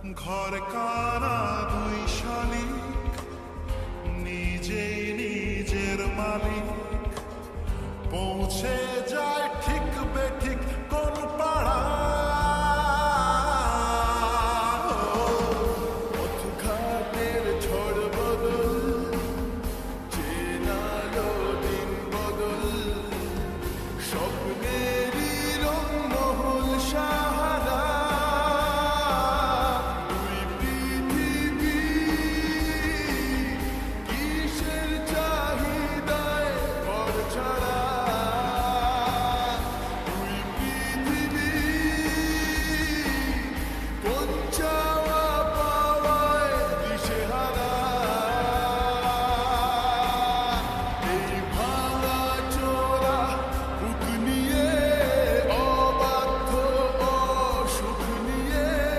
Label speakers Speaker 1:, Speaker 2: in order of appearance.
Speaker 1: ঘর কারা দুই শালিক, নিজেই নিজের মালিক। পৌঁছে যায় ঠিক বেঠিক কোন পাড়া, পথঘাটের ঝড় বদল, চেনালো দিন বদল, স্বপ্নেরই রংমহল সাহারা। দুই পৃথিবী কিসের চাহিদায় ঘর ছাড়া, দুই পৃথিবী কোন